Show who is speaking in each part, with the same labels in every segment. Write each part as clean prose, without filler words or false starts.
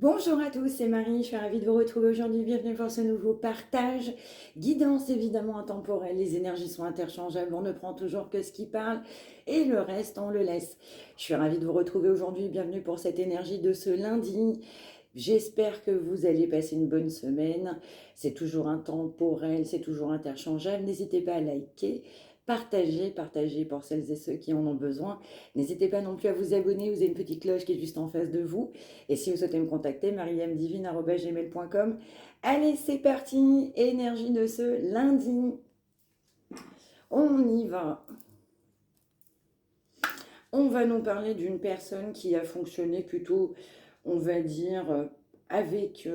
Speaker 1: Bonjour à tous, c'est Marie, je suis ravie de vous retrouver aujourd'hui. Bienvenue pour ce nouveau partage. Guidance évidemment intemporelle, les énergies sont interchangeables, on ne prend toujours que ce qui parle et le reste on le laisse. Je suis ravie de vous retrouver aujourd'hui, bienvenue pour cette énergie de ce lundi. J'espère que vous allez passer une bonne semaine. C'est toujours intemporel, c'est toujours interchangeable. N'hésitez pas à liker, partager pour celles et ceux qui en ont besoin. N'hésitez pas non plus à vous abonner, vous avez une petite cloche qui est juste en face de vous. Et si vous souhaitez me contacter, mariamdivine@gmail.com. Allez, c'est parti, énergie de ce lundi. On y va. On va nous parler d'une personne qui a fonctionné plutôt, on va dire, avec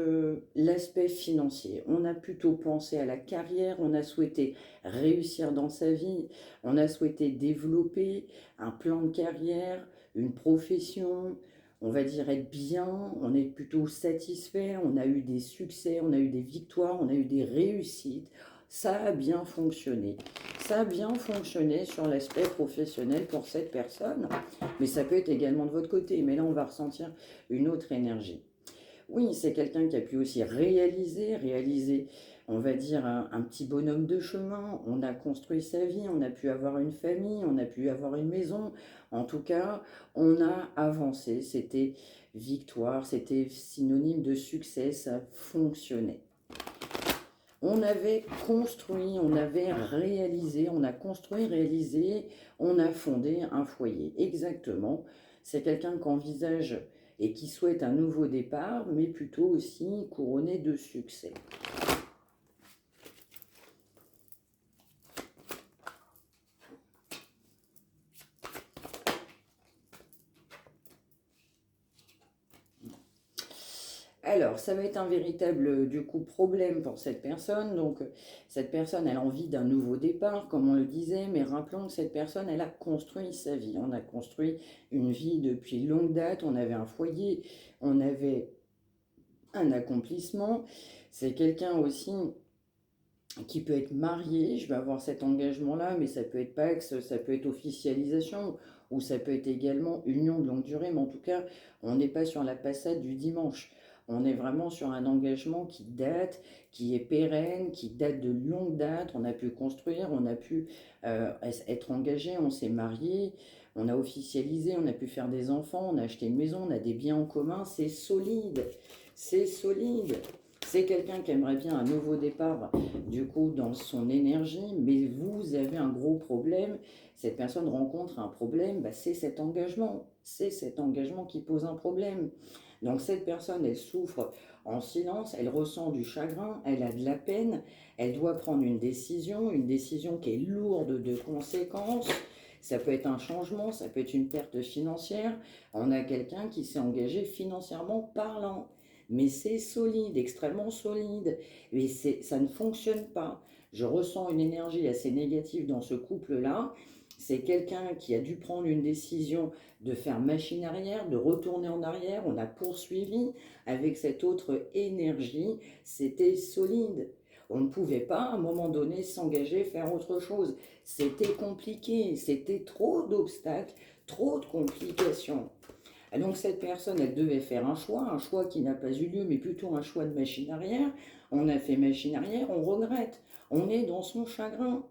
Speaker 1: l'aspect financier. On a plutôt pensé à la carrière, on a souhaité réussir dans sa vie, on a souhaité développer un plan de carrière, une profession, on va dire être bien, on est plutôt satisfait, on a eu des succès, on a eu des victoires, on a eu des réussites. Ça a bien fonctionné. Ça a bien fonctionné sur l'aspect professionnel pour cette personne, mais ça peut être également de votre côté. Mais là, on va ressentir une autre énergie. Oui, c'est quelqu'un qui a pu aussi réaliser, on va dire, un petit bonhomme de chemin. On a construit sa vie, on a pu avoir une famille, on a pu avoir une maison. En tout cas, on a avancé. C'était victoire, c'était synonyme de succès, ça fonctionnait. On avait construit, on avait réalisé, on a construit, réalisé, on a fondé un foyer. Exactement. C'est quelqu'un qui envisage et qui souhaite un nouveau départ, mais plutôt aussi couronné de succès. Alors, ça va être un véritable, du coup, problème pour cette personne. Donc, cette personne, elle a envie d'un nouveau départ, comme on le disait, mais rappelons que cette personne, elle a construit sa vie. On a construit une vie depuis longue date, on avait un foyer, on avait un accomplissement. C'est quelqu'un aussi qui peut être marié, je vais avoir cet engagement-là, mais ça peut être Pax, ça peut être officialisation, ou ça peut être également union de longue durée, mais en tout cas, on n'est pas sur la passade du dimanche. On est vraiment sur un engagement qui date, qui est pérenne, qui date de longue date. On a pu construire, on a pu être engagé, on s'est marié, on a officialisé, on a pu faire des enfants, on a acheté une maison, on a des biens en commun. C'est solide, c'est solide. C'est quelqu'un qui aimerait bien un nouveau départ, du coup, dans son énergie, mais vous avez un gros problème. Cette personne rencontre un problème, bah, c'est cet engagement. C'est cet engagement qui pose un problème. Donc cette personne, elle souffre en silence, elle ressent du chagrin, elle a de la peine, elle doit prendre une décision qui est lourde de conséquences. Ça peut être un changement, ça peut être une perte financière. On a quelqu'un qui s'est engagé financièrement parlant, mais c'est solide, extrêmement solide, et ça ne fonctionne pas. Je ressens une énergie assez négative dans ce couple-là. C'est quelqu'un qui a dû prendre une décision de faire machine arrière, de retourner en arrière. On a poursuivi avec cette autre énergie. C'était solide. On ne pouvait pas, à un moment donné, s'engager, faire autre chose. C'était compliqué, c'était trop d'obstacles, trop de complications. Et donc cette personne, elle devait faire un choix qui n'a pas eu lieu, mais plutôt un choix de machine arrière. On a fait machine arrière, on regrette. On est dans son chagrin.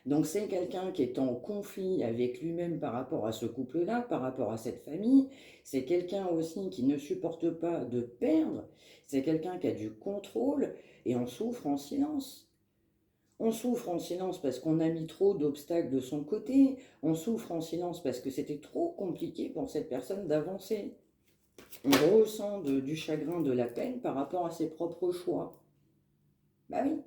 Speaker 1: Donc c'est quelqu'un qui est en conflit avec lui-même par rapport à ce couple-là, par rapport à cette famille. C'est quelqu'un aussi qui ne supporte pas de perdre. C'est quelqu'un qui a du contrôle et on souffre en silence. On souffre en silence parce qu'on a mis trop d'obstacles de son côté. On souffre en silence parce que c'était trop compliqué pour cette personne d'avancer. On ressent du chagrin, de la peine par rapport à ses propres choix. Bah oui.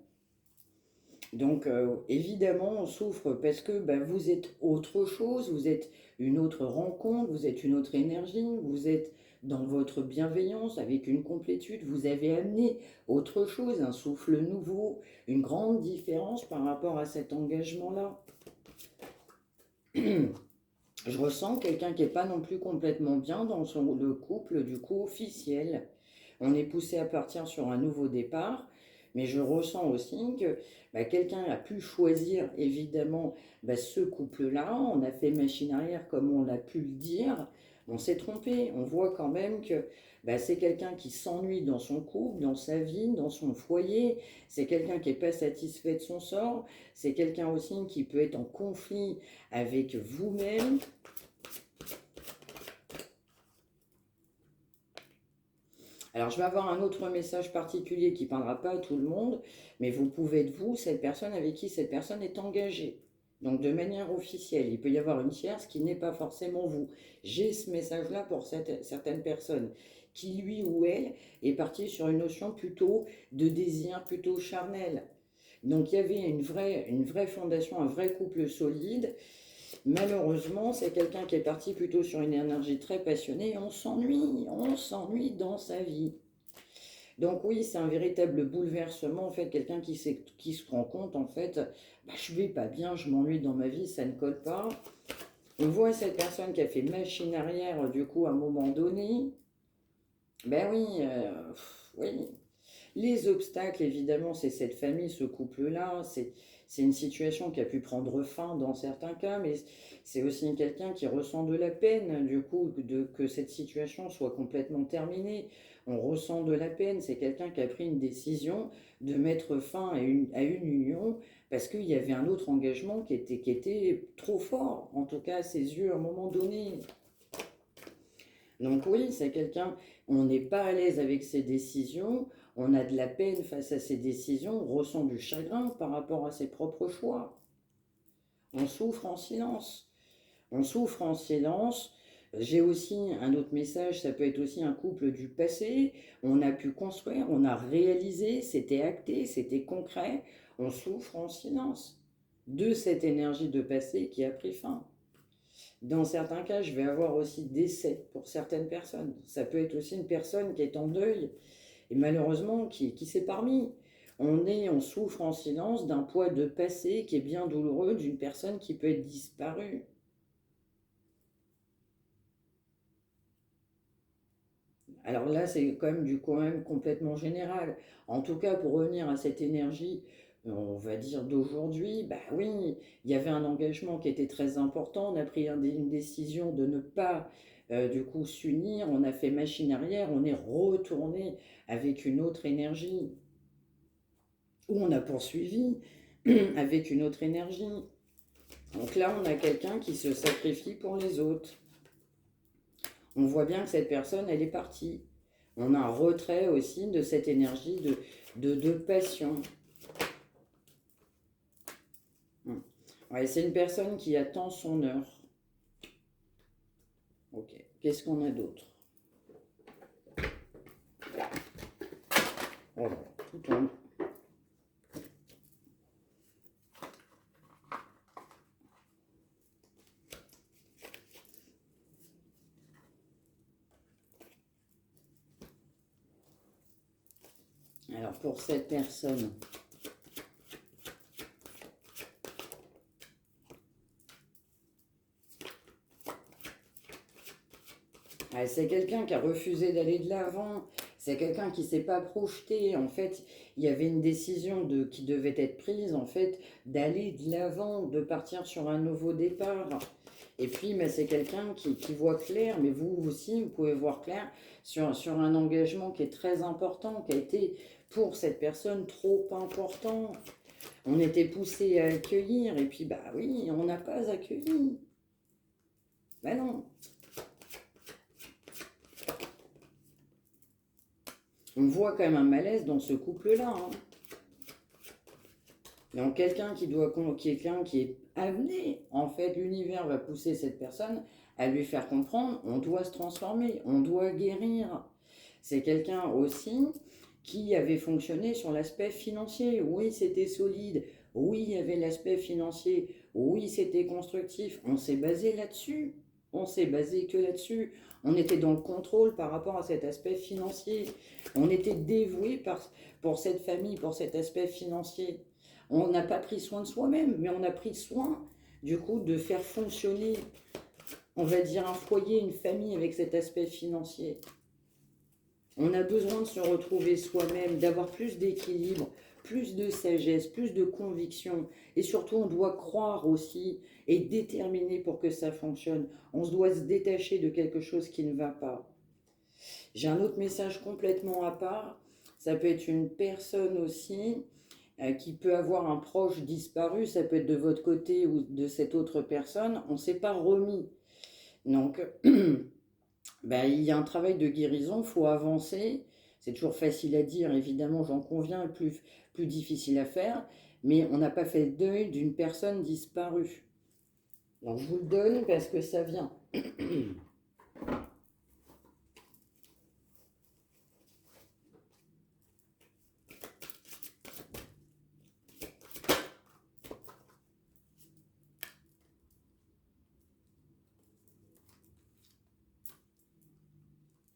Speaker 1: Donc évidemment, on souffre parce que bah, vous êtes autre chose, vous êtes une autre rencontre, vous êtes une autre énergie, vous êtes dans votre bienveillance avec une complétude, vous avez amené autre chose, un souffle nouveau, une grande différence par rapport à cet engagement-là. Je ressens quelqu'un qui n'est pas non plus complètement bien dans le couple du coup officiel. On est poussé à partir sur un nouveau départ, mais je ressens aussi que bah, quelqu'un a pu choisir évidemment bah, ce couple-là. On a fait machine arrière comme on l'a pu le dire. On s'est trompé. On voit quand même que bah, c'est quelqu'un qui s'ennuie dans son couple, dans sa vie, dans son foyer. C'est quelqu'un qui n'est pas satisfait de son sort. C'est quelqu'un aussi qui peut être en conflit avec vous-même. Alors, je vais avoir un autre message particulier qui ne parlera pas à tout le monde, mais vous pouvez être vous, cette personne avec qui cette personne est engagée. Donc, de manière officielle, il peut y avoir une tierce qui n'est pas forcément vous. J'ai ce message-là pour certaines personnes qui, lui ou elle, est parti sur une notion plutôt de désir, plutôt charnel. Donc, il y avait une vraie fondation, un vrai couple solide. Malheureusement, c'est quelqu'un qui est parti plutôt sur une énergie très passionnée. On s'ennuie dans sa vie. Donc oui, c'est un véritable bouleversement, en fait, quelqu'un qui se rend compte, en fait, bah, je vais pas bien, je m'ennuie dans ma vie, ça ne colle pas. On voit cette personne qui a fait machine arrière, du coup, à un moment donné. Ben oui, oui. Les obstacles, évidemment, c'est cette famille, ce couple-là. C'est une situation qui a pu prendre fin dans certains cas, mais c'est aussi quelqu'un qui ressent de la peine, du coup, que cette situation soit complètement terminée. On ressent de la peine. C'est quelqu'un qui a pris une décision de mettre fin à une union parce qu'il y avait un autre engagement qui était trop fort, en tout cas à ses yeux, à un moment donné. Donc oui, c'est quelqu'un, on n'est pas à l'aise avec ses décisions, on a de la peine face à ses décisions, on ressent du chagrin par rapport à ses propres choix. On souffre en silence. On souffre en silence. J'ai aussi un autre message, ça peut être aussi un couple du passé. On a pu construire, on a réalisé, c'était acté, c'était concret. On souffre en silence de cette énergie de passé qui a pris fin. Dans certains cas, je vais avoir aussi décès pour certaines personnes. Ça peut être aussi une personne qui est en deuil et malheureusement qui s'est parmi. On souffre en silence d'un poids de passé qui est bien douloureux d'une personne qui peut être disparue. Alors là, c'est quand même complètement général. En tout cas, pour revenir à cette énergie, on va dire d'aujourd'hui, bah oui, il y avait un engagement qui était très important. On a pris une décision de ne pas, du coup, s'unir. On a fait machine arrière. On est retourné avec une autre énergie. Ou on a poursuivi avec une autre énergie. Donc là, on a quelqu'un qui se sacrifie pour les autres. On voit bien que cette personne, elle est partie. On a un retrait aussi de cette énergie de passion. Ouais, c'est une personne qui attend son heure. Ok, qu'est-ce qu'on a d'autre? Oh, tout tombe. Alors pour cette personne, c'est quelqu'un qui a refusé d'aller de l'avant. C'est quelqu'un qui ne s'est pas projeté. En fait, il y avait une décision qui devait être prise, en fait, d'aller de l'avant, de partir sur un nouveau départ. Et puis, mais c'est quelqu'un qui voit clair, mais vous aussi, vous pouvez voir clair sur un engagement qui est très important, qui a été pour cette personne trop important. On était poussé à accueillir, et puis, bah oui, on n'a pas accueilli. Ben non. On voit quand même un malaise dans ce couple-là. Hein. Donc quelqu'un qui est amené, en fait, l'univers va pousser cette personne à lui faire comprendre, on doit se transformer, on doit guérir. C'est quelqu'un aussi qui avait fonctionné sur l'aspect financier. Oui, c'était solide. Oui, il y avait l'aspect financier. Oui, c'était constructif. On s'est basé là-dessus. On s'est basé que là-dessus. On était dans le contrôle par rapport à cet aspect financier. On était dévoué pour cette famille, pour cet aspect financier. On n'a pas pris soin de soi-même, mais on a pris soin, du coup, de faire fonctionner, on va dire, un foyer, une famille avec cet aspect financier. On a besoin de se retrouver soi-même, d'avoir plus d'équilibre plus de sagesse, plus de conviction. Et surtout, on doit croire aussi et déterminer pour que ça fonctionne. On se doit se détacher de quelque chose qui ne va pas. J'ai un autre message complètement à part. Ça peut être une personne aussi qui peut avoir un proche disparu. Ça peut être de votre côté ou de cette autre personne. On ne s'est pas remis. Donc, ben, il y a un travail de guérison, il faut avancer. C'est toujours facile à dire, évidemment, j'en conviens, plus difficile à faire. Mais on n'a pas fait le deuil d'une personne disparue. Donc, je vous le donne parce que ça vient.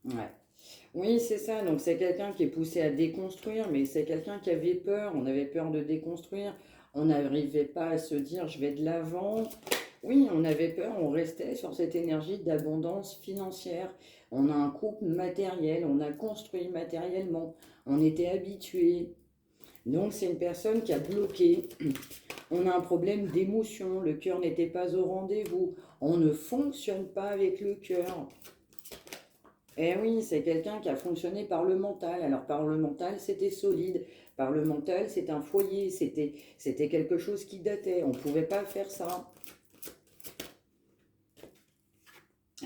Speaker 1: Ouais. Oui, c'est ça. Donc, c'est quelqu'un qui est poussé à déconstruire, mais c'est quelqu'un qui avait peur. On avait peur de déconstruire. On n'arrivait pas à se dire, je vais de l'avant. Oui, on avait peur. On restait sur cette énergie d'abondance financière. On a un couple matériel. On a construit matériellement. On était habitué. Donc, c'est une personne qui a bloqué. On a un problème d'émotion. Le cœur n'était pas au rendez-vous. On ne fonctionne pas avec le cœur. Eh oui, c'est quelqu'un qui a fonctionné par le mental. Alors par le mental, c'était solide. Par le mental, c'est un foyer. C'était quelque chose qui datait. On ne pouvait pas faire ça.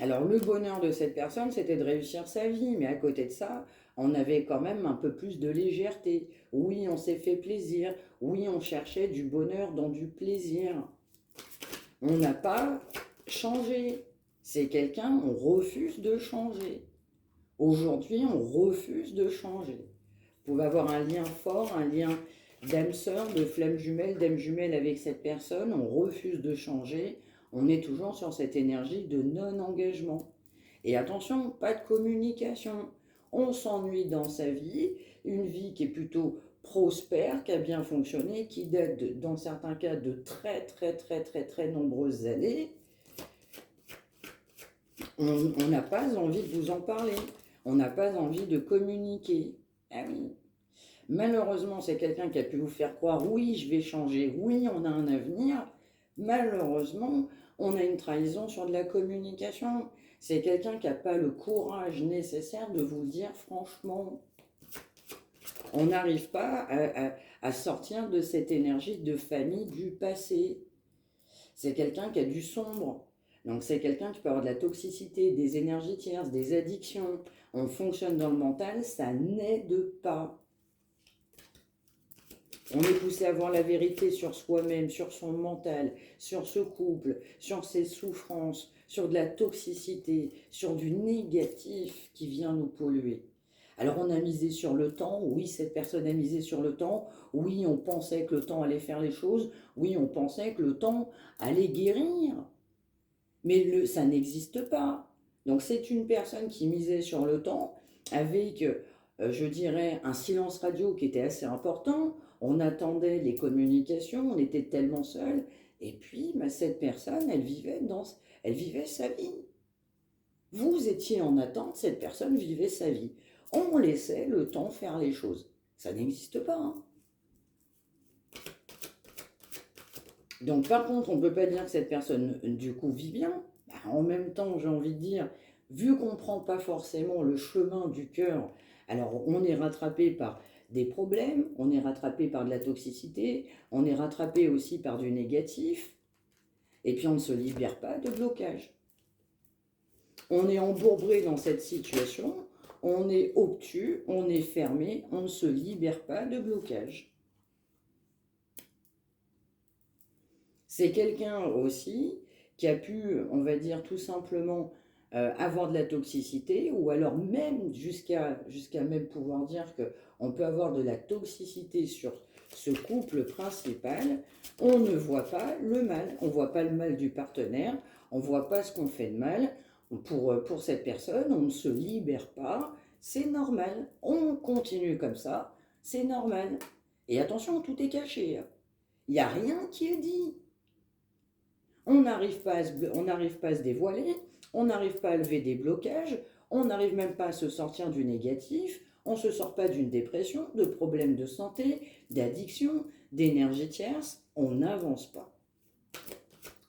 Speaker 1: Alors le bonheur de cette personne, c'était de réussir sa vie. Mais à côté de ça, on avait quand même un peu plus de légèreté. Oui, on s'est fait plaisir. Oui, on cherchait du bonheur dans du plaisir. On n'a pas changé. C'est quelqu'un, on refuse de changer. Aujourd'hui, on refuse de changer. Vous pouvez avoir un lien fort, un lien d'âme sœur, de flamme jumelle, d'âme jumelle avec cette personne. On refuse de changer. On est toujours sur cette énergie de non-engagement. Et attention, pas de communication. On s'ennuie dans sa vie, une vie qui est plutôt prospère, qui a bien fonctionné, qui date, dans certains cas, de très nombreuses années. On n'a pas envie de vous en parler. On n'a pas envie de communiquer. Ah oui. Malheureusement, c'est quelqu'un qui a pu vous faire croire, oui, je vais changer, oui, on a un avenir. Malheureusement, on a une trahison sur de la communication. C'est quelqu'un qui n'a pas le courage nécessaire de vous le dire franchement. On n'arrive pas à sortir de cette énergie de famille du passé. C'est quelqu'un qui a du sombre. Donc c'est quelqu'un qui peut avoir de la toxicité, des énergies tierces, des addictions. On fonctionne dans le mental, ça n'aide pas. On est poussé à voir la vérité sur soi-même, sur son mental, sur ce couple, sur ses souffrances, sur de la toxicité, sur du négatif qui vient nous polluer. Alors on a misé sur le temps, oui, cette personne a misé sur le temps, oui, on pensait que le temps allait faire les choses, oui, on pensait que le temps allait guérir. Mais ça n'existe pas. Donc c'est une personne qui misait sur le temps avec, je dirais, un silence radio qui était assez important. On attendait les communications, on était tellement seuls. Et puis, cette personne, elle vivait sa vie. Vous étiez en attente, cette personne vivait sa vie. On laissait le temps faire les choses. Ça n'existe pas. Hein. Donc par contre, on ne peut pas dire que cette personne, du coup, vit bien. En même temps, j'ai envie de dire, vu qu'on ne prend pas forcément le chemin du cœur, alors on est rattrapé par des problèmes, on est rattrapé par de la toxicité, on est rattrapé aussi par du négatif, et puis on ne se libère pas de blocage. On est embourbé dans cette situation, on est obtus, on est fermé, on ne se libère pas de blocage. C'est quelqu'un aussi qui a pu, on va dire tout simplement, avoir de la toxicité, ou alors même jusqu'à même pouvoir dire qu'on peut avoir de la toxicité sur ce couple principal. On ne voit pas le mal, on ne voit pas le mal du partenaire, on ne voit pas ce qu'on fait de mal. Pour cette personne, on ne se libère pas, c'est normal, on continue comme ça, c'est normal. Et attention, tout est caché, il n'y a rien qui est dit. On n'arrive pas à se dévoiler, on n'arrive pas à lever des blocages, on n'arrive même pas à se sortir du négatif, On ne se sort pas d'une dépression, de problèmes de santé, d'addiction, d'énergie tierce, on n'avance pas.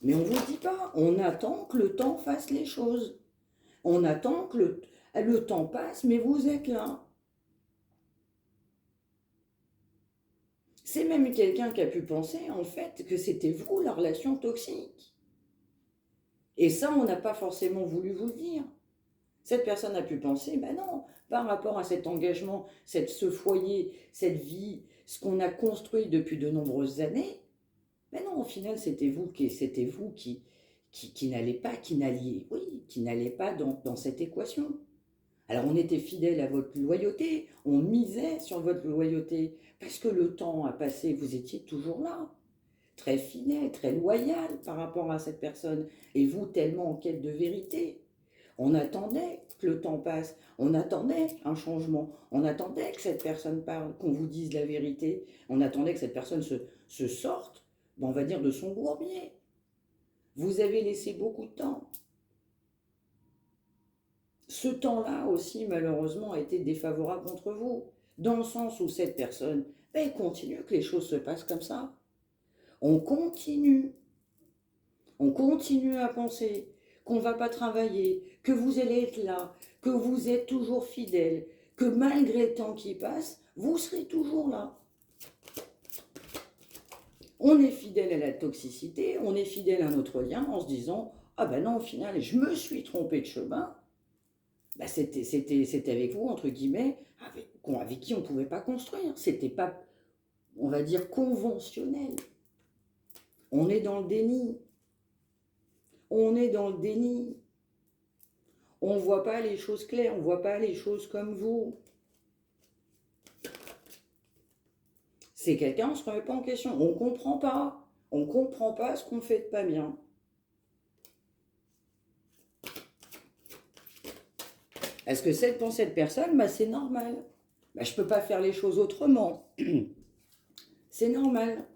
Speaker 1: Mais on ne vous dit pas, on attend que le temps fasse les choses. On attend que le temps passe, mais vous êtes là. C'est même quelqu'un qui a pu penser, en fait, que c'était vous, la relation toxique. Et ça, on n'a pas forcément voulu vous le dire. Cette personne a pu penser, ben non, par rapport à cet engagement, ce foyer, cette vie, ce qu'on a construit depuis de nombreuses années, ben non, au final, c'était vous qui n'alliez pas dans cette équation. Alors on était fidèle à votre loyauté, on misait sur votre loyauté, parce que le temps a passé, vous étiez toujours là, très fidèle, très loyal par rapport à cette personne, et vous tellement en quête de vérité. On attendait que le temps passe, on attendait un changement, on attendait que cette personne parle, qu'on vous dise la vérité, on attendait que cette personne se sorte, on va dire, de son bourbier. Vous avez laissé beaucoup de temps. Ce temps-là aussi, malheureusement, a été défavorable contre vous, dans le sens où cette personne, ben, continue que les choses se passent comme ça. On continue à penser qu'on ne va pas travailler, que vous allez être là, que vous êtes toujours fidèle, que malgré le temps qui passe, vous serez toujours là. On est fidèle à la toxicité, on est fidèle à notre lien en se disant « Ah ben non, au final, je me suis trompé de chemin ». Bah c'était avec vous, entre guillemets, avec qui on ne pouvait pas construire. C'était pas, on va dire, conventionnel. On est dans le déni. On est dans le déni. On ne voit pas les choses claires, on ne voit pas les choses comme vous. C'est quelqu'un, on ne se remet pas en question. On ne comprend pas. On ne comprend pas ce qu'on fait de pas bien. Est-ce que cette personne, bah, c'est normal. Bah, je ne peux pas faire les choses autrement. C'est normal.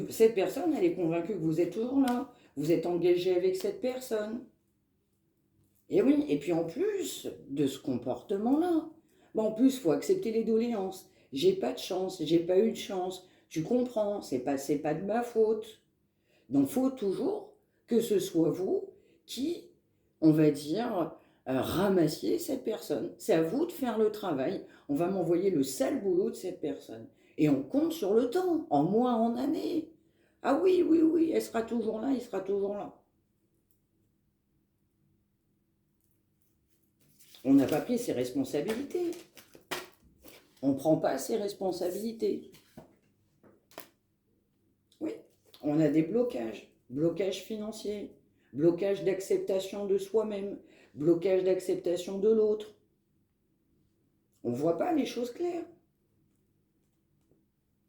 Speaker 1: Cette personne, elle est convaincue que vous êtes toujours là. Vous êtes engagé avec cette personne. Et oui, et puis en plus de ce comportement-là, bah en plus, il faut accepter les doléances. J'ai pas de chance, j'ai pas eu de chance. Tu comprends, c'est pas de ma faute. Donc, il faut toujours que ce soit vous qui, on va dire, ramassiez cette personne. C'est à vous de faire le travail. On va m'envoyer le sale boulot de cette personne. Et on compte sur le temps, en mois, en années. Ah oui, oui, oui, elle sera toujours là, il sera toujours là. On n'a pas pris ses responsabilités. On ne prend pas ses responsabilités. Oui, on a des blocages. Blocage financier, blocage d'acceptation de soi-même, blocage d'acceptation de l'autre. On ne voit pas les choses claires.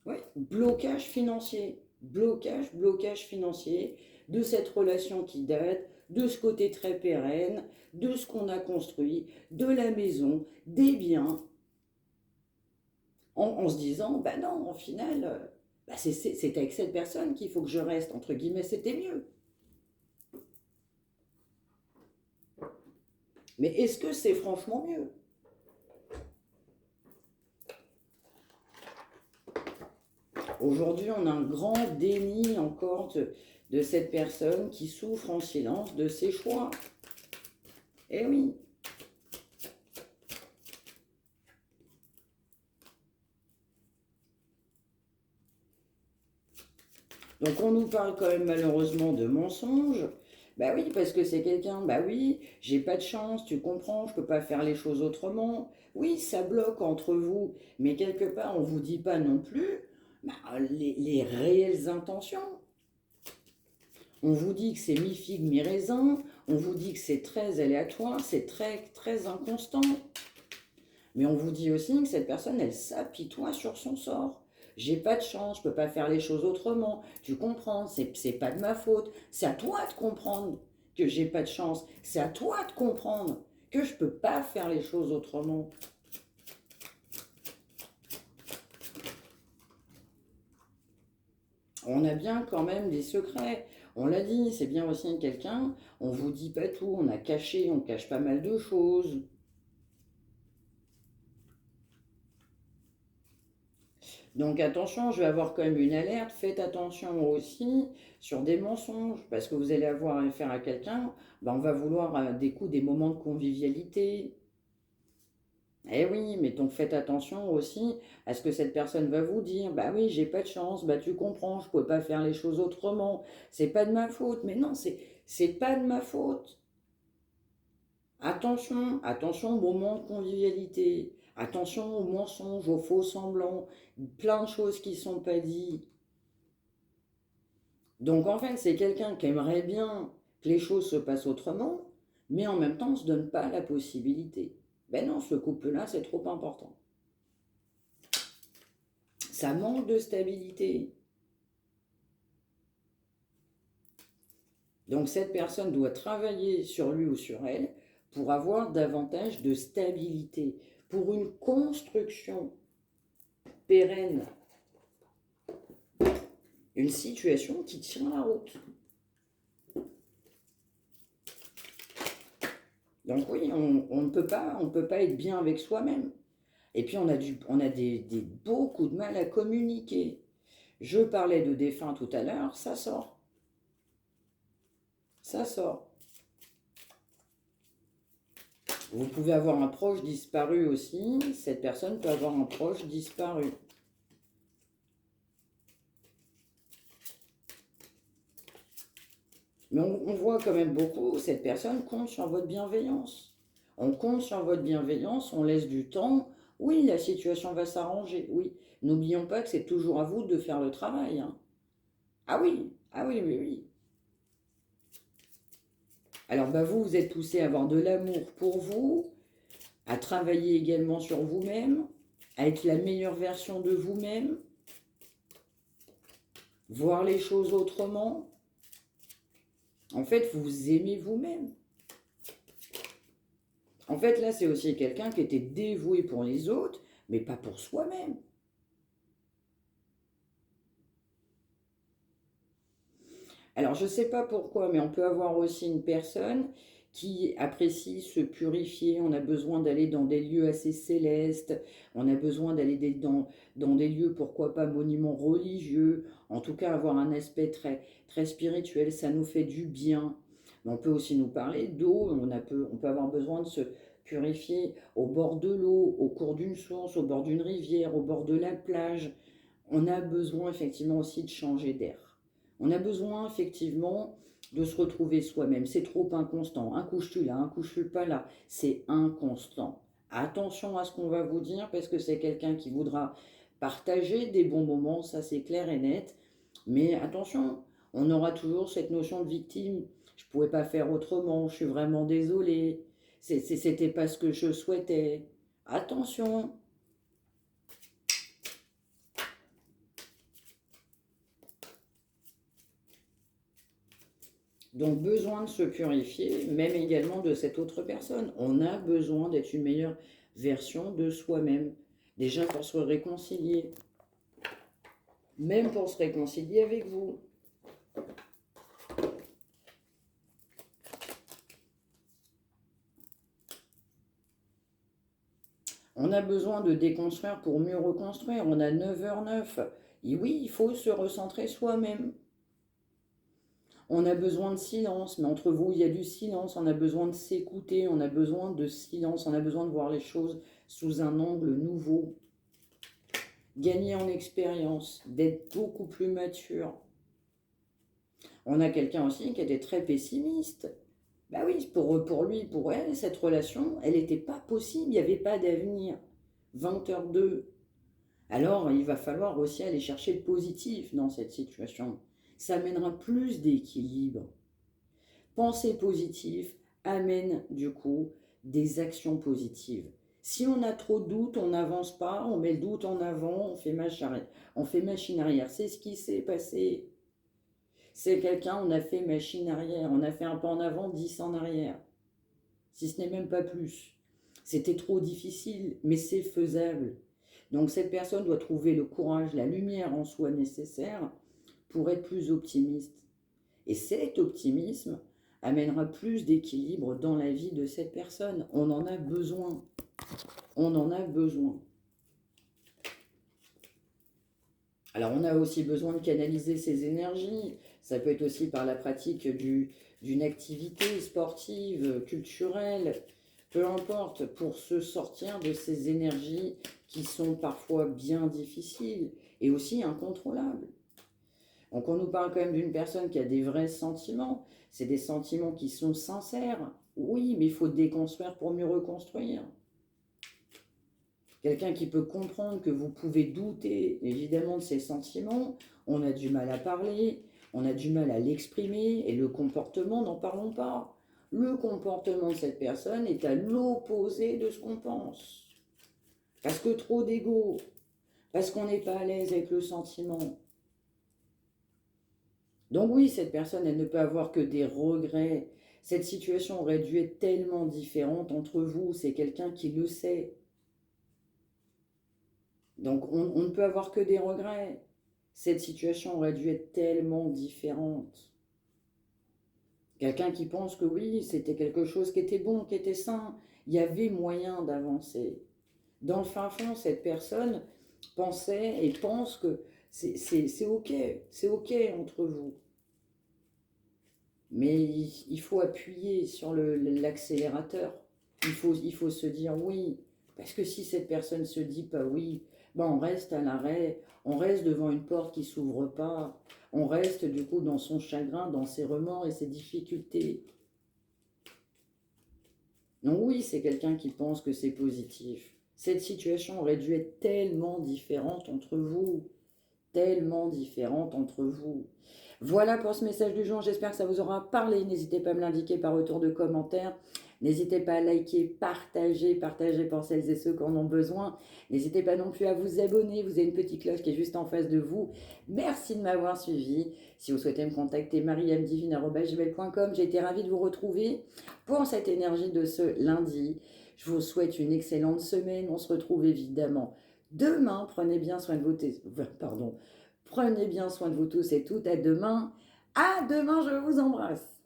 Speaker 1: Oui, blocage financier, blocage financier de cette relation qui date, de ce côté très pérenne, de ce qu'on a construit, de la maison, des biens, en se disant, bah non, au final, bah c'est avec cette personne qu'il faut que je reste, entre guillemets, c'était mieux. Mais est-ce que c'est franchement mieux? Aujourd'hui, on a un grand déni encore de cette personne qui souffre en silence de ses choix. Eh oui. Donc on nous parle quand même malheureusement de mensonges. Bah oui, parce que c'est quelqu'un, bah oui, j'ai pas de chance, tu comprends, je peux pas faire les choses autrement. Oui, ça bloque entre vous, mais quelque part on vous dit pas non plus bah, les réelles intentions. On vous dit que c'est mi-figue, mi-raisin, on vous dit que c'est très aléatoire, c'est très, très inconstant. Mais on vous dit aussi que cette personne, elle s'apitoie sur son sort. J'ai pas de chance, je peux pas faire les choses autrement. Tu comprends, c'est pas de ma faute. C'est à toi de comprendre que j'ai pas de chance. C'est à toi de comprendre que je peux pas faire les choses autrement. On a bien quand même des secrets. On l'a dit, c'est bien aussi quelqu'un, on vous dit pas tout, on a caché, on cache pas mal de choses. Donc attention, je vais avoir quand même une alerte. Faites attention aussi sur des mensonges, parce que vous allez avoir affaire à quelqu'un, ben, on va vouloir des coups, des moments de convivialité. Eh oui, mais donc faites attention aussi à ce que cette personne va vous dire. Bah oui, j'ai pas de chance, bah tu comprends, je pouvais pas faire les choses autrement. C'est pas de ma faute. Mais non, c'est pas de ma faute. Attention, attention aux moments de convivialité. Attention aux mensonges, aux faux semblants. Plein de choses qui sont pas dites. Donc en fait, c'est quelqu'un qui aimerait bien que les choses se passent autrement, mais en même temps, on ne se donne pas la possibilité. Ben non, ce couple-là, c'est trop important. Ça manque de stabilité. Donc cette personne doit travailler sur lui ou sur elle pour avoir davantage de stabilité, pour une construction pérenne, une situation qui tient la route. Donc oui, on ne peut pas être bien avec soi-même. Et puis on a beaucoup de mal à communiquer. Je parlais de défunt tout à l'heure, ça sort. Ça sort. Vous pouvez avoir un proche disparu aussi. Cette personne peut avoir un proche disparu. Mais on voit quand même beaucoup, cette personne compte sur votre bienveillance. On compte sur votre bienveillance, on laisse du temps. Oui, la situation va s'arranger, oui. N'oublions pas que c'est toujours à vous de faire le travail, hein. Ah oui, oui, oui. Alors, bah, vous êtes poussé à avoir de l'amour pour vous, à travailler également sur vous-même, à être la meilleure version de vous-même, voir les choses autrement. En fait, vous aimez vous-même. En fait, là, c'est aussi quelqu'un qui était dévoué pour les autres, mais pas pour soi-même. Alors, je ne sais pas pourquoi, mais on peut avoir aussi une personne qui apprécie se purifier. On a besoin d'aller dans des lieux assez célestes. On a besoin d'aller dans des lieux, pourquoi pas, monuments religieux. En tout cas, avoir un aspect très, très spirituel. Ça nous fait du bien. Mais on peut aussi nous parler d'eau. On peut avoir besoin de se purifier au bord de l'eau, au cours d'une source, au bord d'une rivière, au bord de la plage. On a besoin effectivement aussi de changer d'air. On a besoin effectivement de se retrouver soi-même. C'est trop inconstant. Un coup je suis là, un coup je suis pas là. C'est inconstant. Attention à ce qu'on va vous dire parce que c'est quelqu'un qui voudra partager des bons moments, ça c'est clair et net. Mais attention, on aura toujours cette notion de victime. Je ne pouvais pas faire autrement, je suis vraiment désolée. C'était pas ce que je souhaitais. Attention. Donc besoin de se purifier, même également de cette autre personne. On a besoin d'être une meilleure version de soi-même. Déjà pour se réconcilier. Même pour se réconcilier avec vous. On a besoin de déconstruire pour mieux reconstruire. On a 9h09. Et oui, il faut se recentrer soi-même. On a besoin de silence, mais entre vous, il y a du silence. On a besoin de s'écouter, on a besoin de silence, on a besoin de voir les choses sous un angle nouveau. Gagner en expérience, d'être beaucoup plus mature. On a quelqu'un aussi qui était très pessimiste. Bah oui, pour lui, pour elle, cette relation, elle n'était pas possible, il n'y avait pas d'avenir. 20h02. Alors, il va falloir aussi aller chercher le positif dans cette situation. Ça amènera plus d'équilibre. Penser positif amène du coup des actions positives. Si on a trop de doutes, on n'avance pas, on met le doute en avant, on fait machine arrière. C'est ce qui s'est passé. C'est quelqu'un, on a fait machine arrière, on a fait un pas en avant, 10 en arrière. Si ce n'est même pas plus. C'était trop difficile, mais c'est faisable. Donc cette personne doit trouver le courage, la lumière en soi nécessaire pour être plus optimiste. Et cet optimisme amènera plus d'équilibre dans la vie de cette personne. On en a besoin. On en a besoin. Alors, on a aussi besoin de canaliser ses énergies. Ça peut être aussi par la pratique d'une activité sportive, culturelle, peu importe, pour se sortir de ces énergies qui sont parfois bien difficiles et aussi incontrôlables. Donc, on nous parle quand même d'une personne qui a des vrais sentiments. C'est des sentiments qui sont sincères. Oui, mais il faut déconstruire pour mieux reconstruire. Quelqu'un qui peut comprendre que vous pouvez douter évidemment de ses sentiments, on a du mal à parler, on a du mal à l'exprimer, et le comportement, n'en parlons pas. Le comportement de cette personne est à l'opposé de ce qu'on pense. Parce que trop d'ego, parce qu'on n'est pas à l'aise avec le sentiment. Donc oui, cette personne, elle ne peut avoir que des regrets. Cette situation aurait dû être tellement différente entre vous, c'est quelqu'un qui le sait. Donc on ne peut avoir que des regrets. Cette situation aurait dû être tellement différente. Quelqu'un qui pense que oui, c'était quelque chose qui était bon, qui était sain, il y avait moyen d'avancer. Dans le fin fond, cette personne pensait et pense que c'est ok entre vous. Mais il faut appuyer sur l'accélérateur. Il faut se dire oui. Parce que si cette personne se dit pas oui, ben on reste à l'arrêt, on reste devant une porte qui s'ouvre pas, on reste du coup dans son chagrin, dans ses remords et ses difficultés. Donc oui, c'est quelqu'un qui pense que c'est positif. Cette situation aurait dû être tellement différente entre vous, tellement différente entre vous. Voilà pour ce message du jour, j'espère que ça vous aura parlé. N'hésitez pas à me l'indiquer par retour de commentaire. N'hésitez pas à liker, partager pour celles et ceux qui en ont besoin. N'hésitez pas non plus à vous abonner, vous avez une petite cloche qui est juste en face de vous. Merci de m'avoir suivi. Si vous souhaitez me contacter, mariamdivine@gmail.com. J'ai été ravie de vous retrouver pour cette énergie de ce lundi. Je vous souhaite une excellente semaine. On se retrouve évidemment demain. Prenez bien soin de vous. Pardon. Prenez bien soin de vous tous et toutes. À demain. À demain, je vous embrasse.